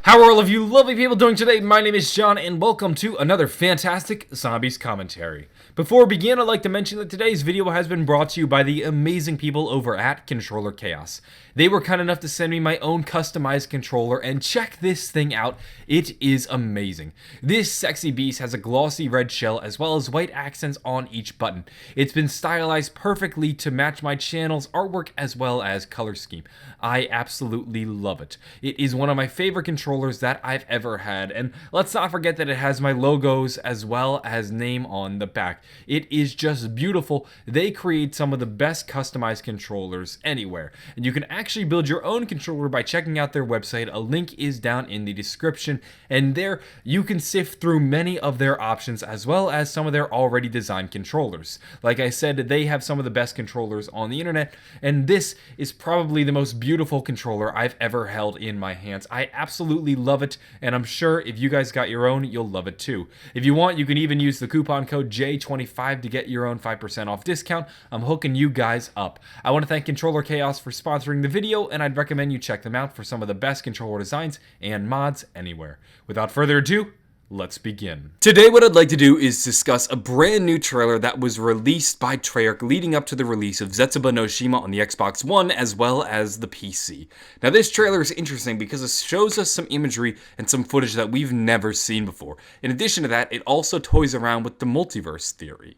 How are all of you lovely people doing today? My name is John, and welcome to another fantastic Zombies commentary. Before we begin, I'd like to mention that today's video has been brought to you by the amazing people over at Controller Chaos. They were kind enough to send me my own customized controller, and check this thing out. It is amazing. This sexy beast has a glossy red shell as well as white accents on each button. It's been stylized perfectly to match my channel's artwork as well as color scheme. I absolutely love it. It is one of my favorite controllers that I've ever had, and let's not forget that it has my logos as well as name on the back. It is just beautiful. They create some of the best customized controllers anywhere, and you can actually build your own controller by checking out their website. A link is down in the description, and there you can sift through many of their options as well as some of their already designed controllers. Like I said, they have some of the best controllers on the internet, and this is probably the most beautiful controller I've ever held in my hands. I absolutely love it, and I'm sure if you guys got your own, you'll love it too. If you want, you can even use the coupon code J25 to get your own 5% off discount. I'm hooking you guys up. I want to thank Controller Chaos for sponsoring the video, and I'd recommend you check them out for some of the best controller designs and mods anywhere. Without further ado, let's begin. Today what I'd like to do is discuss a brand new trailer that was released by Treyarch leading up to the release of Zetsubou No Shima on the Xbox One as well as the PC. Now this trailer is interesting because it shows us some imagery and some footage that we've never seen before. In addition to that, it also toys around with the multiverse theory.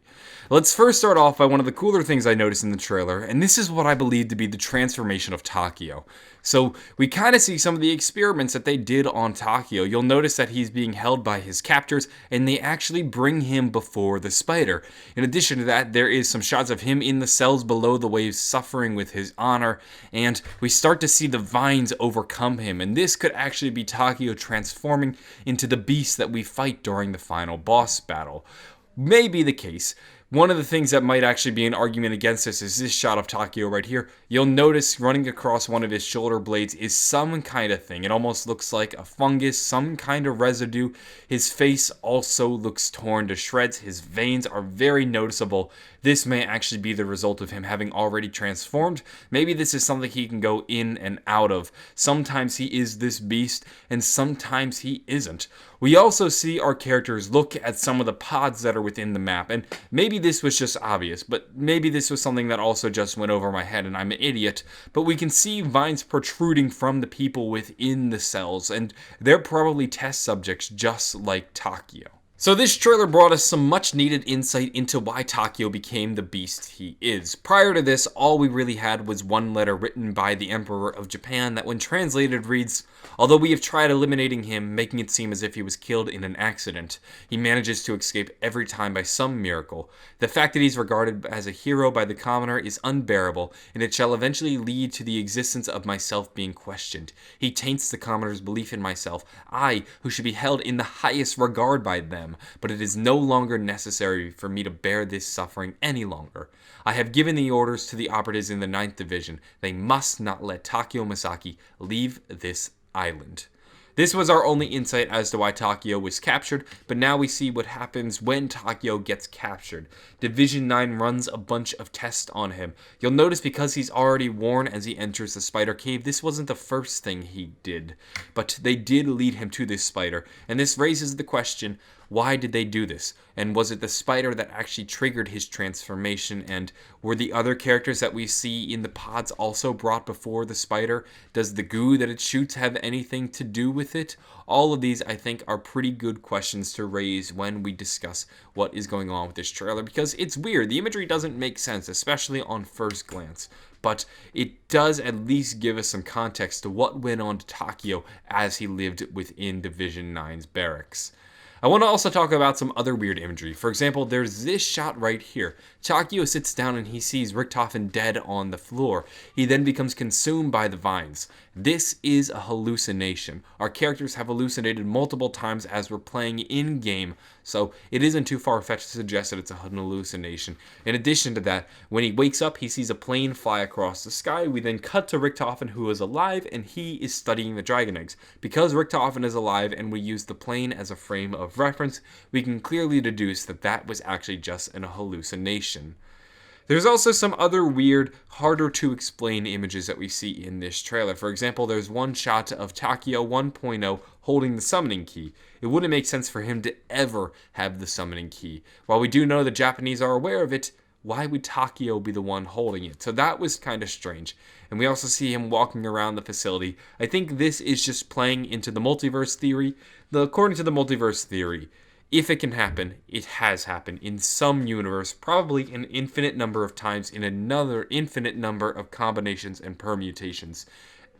Let's first start off by one of the cooler things I noticed in the trailer, and this is what I believe to be the transformation of Takeo. So we kind of see some of the experiments that they did on Takeo. You'll notice that he's being held by his captors, and they actually bring him before the spider. In addition to that, there is some shots of him in the cells below the waves suffering with his honor, and we start to see the vines overcome him, and this could actually be Takeo transforming into the beast that we fight during the final boss battle. May be the case. One of the things that might actually be an argument against this is this shot of Takeo right here. You'll notice running across one of his shoulder blades is some kind of thing. It almost looks like a fungus, some kind of residue. His face also looks torn to shreds. His veins are very noticeable. This may actually be the result of him having already transformed. Maybe this is something he can go in and out of. Sometimes he is this beast, and sometimes he isn't. We also see our characters look at some of the pods that are within the map, and maybe this was just obvious, but maybe this was something that also just went over my head and I'm an idiot, but we can see vines protruding from the people within the cells, and they're probably test subjects just like Takeo. So this trailer brought us some much needed insight into why Takeo became the beast he is. Prior to this, all we really had was one letter written by the Emperor of Japan that when translated reads, "Although we have tried eliminating him, making it seem as if he was killed in an accident, he manages to escape every time by some miracle. The fact that he's regarded as a hero by the commoner is unbearable, and it shall eventually lead to the existence of myself being questioned. He taints the commoner's belief in myself, I, who should be held in the highest regard by them. But it is no longer necessary for me to bear this suffering any longer. I have given the orders to the operatives in the 9th Division. They must not let Takeo Misaki leave this island." This was our only insight as to why Takeo was captured, but now we see what happens when Takeo gets captured. Division 9 runs a bunch of tests on him. You'll notice because he's already worn as he enters the spider cave, this wasn't the first thing he did, but they did lead him to this spider, and this raises the question, why did they do this? And was it the spider that actually triggered his transformation? And were the other characters that we see in the pods also brought before the spider? Does the goo that it shoots have anything to do with it? All of these, I think, are pretty good questions to raise when we discuss what is going on with this trailer, because it's weird. The imagery doesn't make sense, especially on first glance. But it does at least give us some context to what went on to Takeo as he lived within Division 9's barracks. I want to also talk about some other weird imagery. For example, there's this shot right here. Takeo sits down and he sees Richtofen dead on the floor. He then becomes consumed by the vines. This is a hallucination. Our characters have hallucinated multiple times as we're playing in-game, so it isn't too far-fetched to suggest that it's a hallucination. In addition to that, when he wakes up, he sees a plane fly across the sky. We then cut to Richtofen, who is alive, and he is studying the dragon eggs. Because Richtofen is alive and we use the plane as a frame of reference, we can clearly deduce that that was actually just an hallucination. There's also some other weird, harder to explain images that we see in this trailer. For example, there's one shot of Takeo 1.0 holding the summoning key. It wouldn't make sense for him to ever have the summoning key. While we do know the Japanese are aware of it, why would Takeo be the one holding it? So that was kind of strange. And we also see him walking around the facility. I think this is just playing into the multiverse theory. According to the multiverse theory, if it can happen, it has happened in some universe, probably an infinite number of times in another infinite number of combinations and permutations.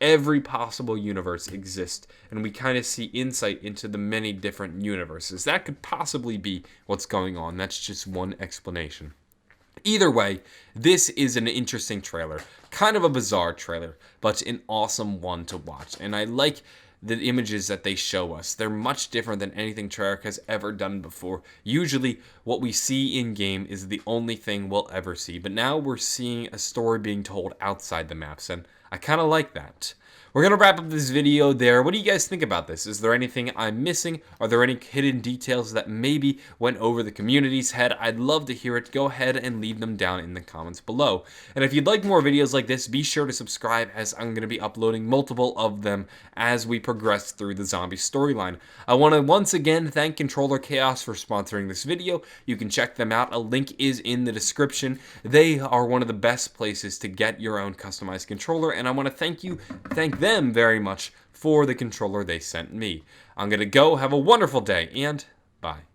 Every possible universe exists, and we kind of see insight into the many different universes. That could possibly be what's going on. That's just one explanation. Either way, this is an interesting trailer. Kind of a bizarre trailer, but an awesome one to watch. And I like the images that they show us. They're much different than anything Treyarch has ever done before. Usually, what we see in-game is the only thing we'll ever see. But now we're seeing a story being told outside the maps, and I kind of like that. We're going to wrap up this video there. What do you guys think about this? Is there anything I'm missing? Are there any hidden details that maybe went over the community's head? I'd love to hear it. Go ahead and leave them down in the comments below. And if you'd like more videos like this, be sure to subscribe, as I'm going to be uploading multiple of them as we progress through the zombie storyline. I want to once again thank Controller Chaos for sponsoring this video. You can check them out. A link is in the description. They are one of the best places to get your own customized controller, and I want to thank them very much for the controller they sent me. I'm going to go. Have a wonderful day, and bye.